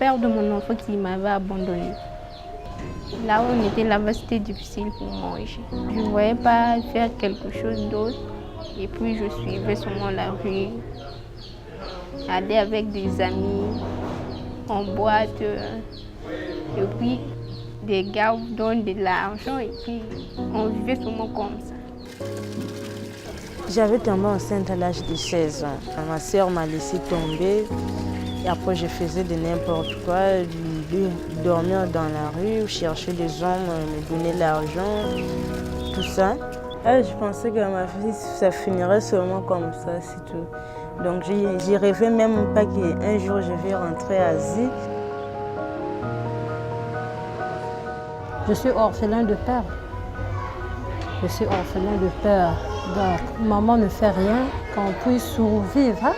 père de mon enfant qui m'avait abandonné. Là où on était là-bas, c'était difficile pour moi. Je ne voyais pas faire quelque chose d'autre. Et puis je suivais seulement la rue, aller avec des amis en boîte. Et puis des gars vous donnent de l'argent et puis on vivait seulement comme ça. J'avais tombé enceinte à l'âge de 16 ans. Ma soeur m'a laissé tomber. Et après, je faisais de n'importe quoi, dormir dans la rue, chercher des hommes, me donner l'argent, tout ça. Je pensais que ma vie, ça finirait seulement comme ça, c'est tout. Donc, j'y rêvais même pas qu'un jour, je vais rentrer à Asie. Je suis orphelin de père. Je suis orphelin de père. Donc, maman ne fait rien, qu'on puisse survivre. Hein?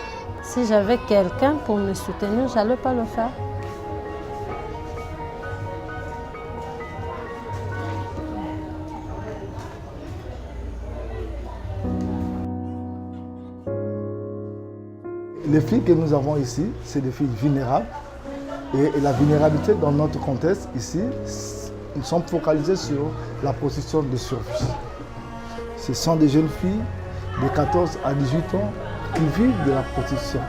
Si j'avais quelqu'un pour me soutenir, je n'allais pas le faire. Les filles que nous avons ici, c'est des filles vulnérables. Et la vulnérabilité dans notre contexte ici, nous sommes focalisés sur la prostitution de survie. Ce sont des jeunes filles de 14 à 18 ans qui vivent de la prostitution.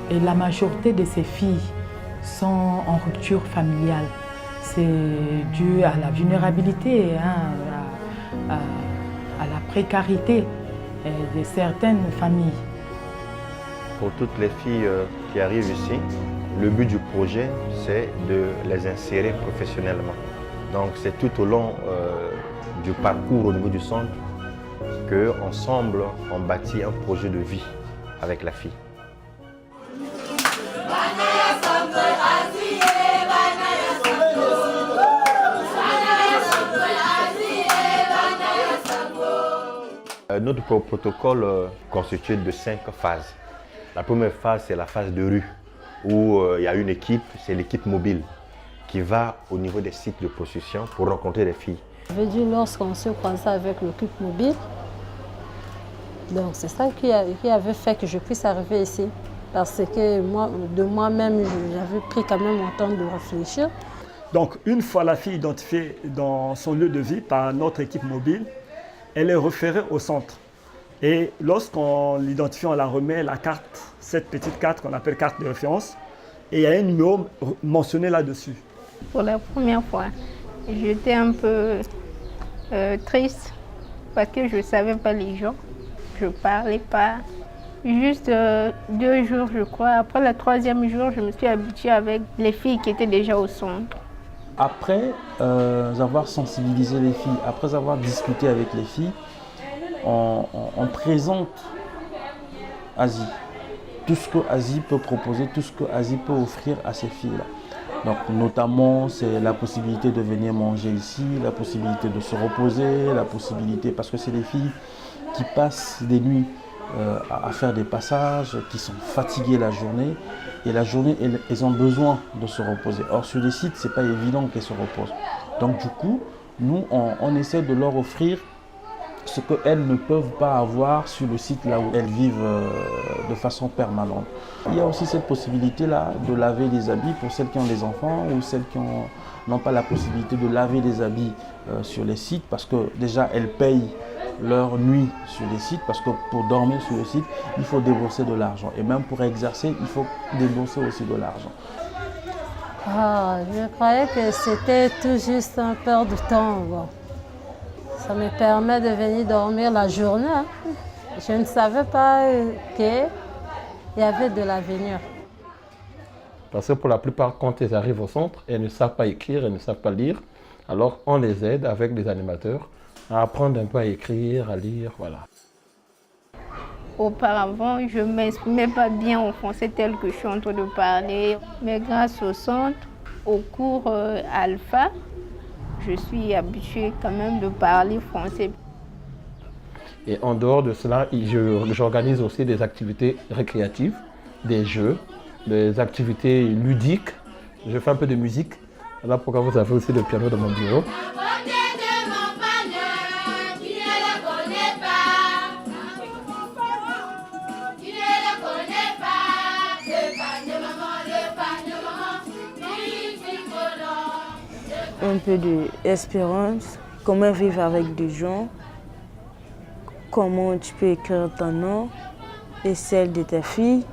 Et la majorité de ces filles sont en rupture familiale. C'est dû à la vulnérabilité, hein, à la précarité de certaines familles. Pour toutes les filles qui arrivent ici, le but du projet, c'est de les insérer professionnellement. Donc c'est tout au long du parcours au niveau du centre qu'ensemble, on bâtit un projet de vie avec la fille. Notre protocole constitué de 5 phases. La première phase, c'est la phase de rue, où il y a une équipe, c'est l'équipe mobile, qui va au niveau des sites de prostitution pour rencontrer les filles. J'avais dit lorsqu'on se croisait avec l'équipe mobile, donc c'est ça qui avait fait que je puisse arriver ici. Parce que moi-même, j'avais pris quand même mon temps de réfléchir. Donc une fois la fille identifiée dans son lieu de vie par notre équipe mobile, elle est référée au centre. Et lorsqu'on l'identifie, on la remet la carte, cette petite carte qu'on appelle carte de référence, et il y a un numéro mentionné là-dessus. Pour la première fois, j'étais un peu triste parce que je ne savais pas les gens, je ne parlais pas. Juste 2 jours, je crois. Après le 3e jour, je me suis habituée avec les filles qui étaient déjà au centre. Après avoir sensibilisé les filles, après avoir discuté avec les filles, on présente Asie. Tout ce que Asie peut proposer, tout ce que Asie peut offrir à ces filles-là. Donc notamment, c'est la possibilité de venir manger ici, la possibilité de se reposer, la possibilité, parce que c'est des filles qui passent des nuits à faire des passages, qui sont fatiguées la journée. Et la journée, elles ont besoin de se reposer. Or, sur les sites, ce n'est pas évident qu'elles se reposent. Donc du coup, nous, on essaie de leur offrir ce qu'elles ne peuvent pas avoir sur le site là où elles vivent de façon permanente. Il y a aussi cette possibilité-là de laver les habits pour celles qui ont des enfants ou celles qui n'ont pas la possibilité de laver les habits sur les sites parce que déjà elles payent leur nuit sur les sites parce que pour dormir sur le site, il faut débourser de l'argent. Et même pour exercer, il faut débourser aussi de l'argent. Je croyais que c'était tout juste un perte de temps. Bon. Ça me permet de venir dormir la journée. Hein. Je ne savais pas qu'il y avait de l'avenir. Parce que pour la plupart, quand elles arrivent au centre, elles ne savent pas écrire, elles ne savent pas lire. Alors on les aide avec les animateurs à apprendre un peu à écrire, à lire, voilà. Auparavant, je ne m'exprimais pas bien en français tel que je suis en train de parler. Mais grâce au centre, au cours alpha, je suis habituée quand même de parler français. Et en dehors de cela, j'organise aussi des activités récréatives, des jeux, des activités ludiques. Je fais un peu de musique. Là, pourquoi vous avez aussi le piano dans mon bureau. un peu d'espérance, comment vivre avec des gens, comment tu peux écrire ton nom et celle de ta fille.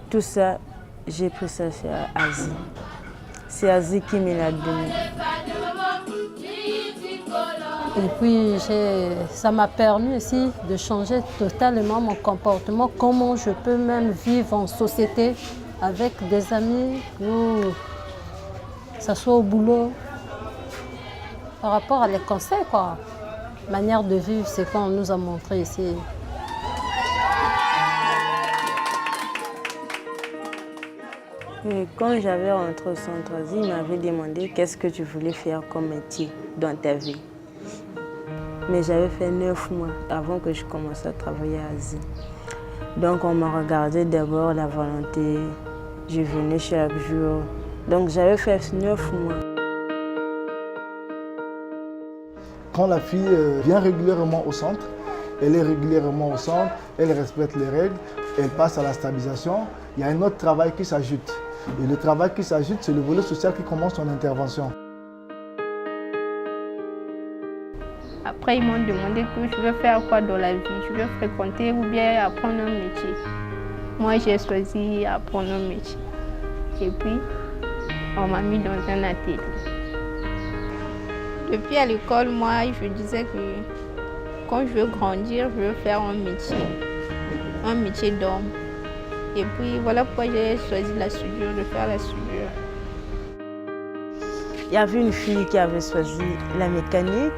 Tout ça, j'ai pris ça chez Asie. C'est Asie qui me l'a donné. Et puis, ça m'a permis aussi de changer totalement mon comportement, comment je peux même vivre en société avec des amis, ou que ce soit au boulot. Par rapport à les conseils, quoi. Manière de vivre, c'est qu'on nous a montré ici. Et quand j'avais rentré au centre Asie, il m'avait demandé qu'est-ce que tu voulais faire comme métier dans ta vie. Mais j'avais fait 9 mois avant que je commence à travailler à Asie. Donc on m'a regardé d'abord la volonté, je venais chaque jour. Donc j'avais fait 9 mois. Quand la fille vient régulièrement au centre, elle est régulièrement au centre, elle respecte les règles, elle passe à la stabilisation, il y a un autre travail qui s'ajoute. Et le travail qui s'ajoute, c'est le volet social qui commence son intervention. Après, ils m'ont demandé que je veux faire quoi dans la vie. Je veux fréquenter ou bien apprendre un métier. Moi, j'ai choisi apprendre un métier. Et puis, on m'a mis dans un atelier. Depuis à l'école, moi, je disais que quand je veux grandir, je veux faire un métier d'homme. Et puis, voilà pourquoi j'ai choisi la soudure, de faire la soudure. Il y avait une fille qui avait choisi la mécanique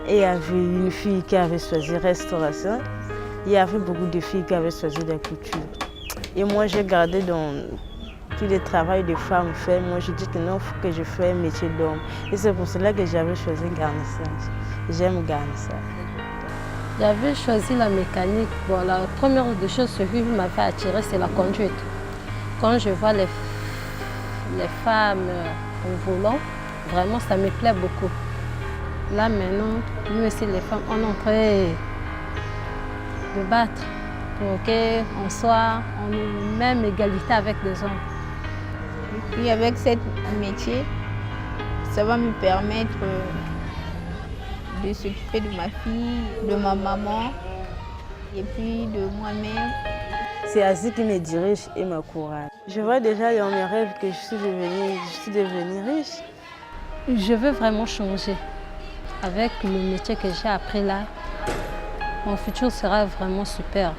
et il y avait une fille qui avait choisi restauration. Il y avait beaucoup de filles qui avaient choisi la couture. Et moi, j'ai gardé dans tous les travaux de femmes faits. Moi, je dis que non, il faut que je fasse un métier d'homme. Et c'est pour cela que j'avais choisi garnissage. J'aime garnissage. J'avais choisi la mécanique. Bon, la première des choses qui m'avait attirée, c'est la conduite. Quand je vois les femmes au volant, vraiment, ça me plaît beaucoup. Là, maintenant, nous aussi, les femmes, on est en train de battre pour qu'on soit en même égalité avec les hommes. Et puis, avec ce métier, ça va me permettre de s'occuper de ma fille, de ma maman et puis de moi-même. C'est Asie qui me dirige et m'encourage. Je vois déjà dans mes rêves que je suis devenue riche. Je veux vraiment changer. Avec le métier que j'ai appris là, mon futur sera vraiment super.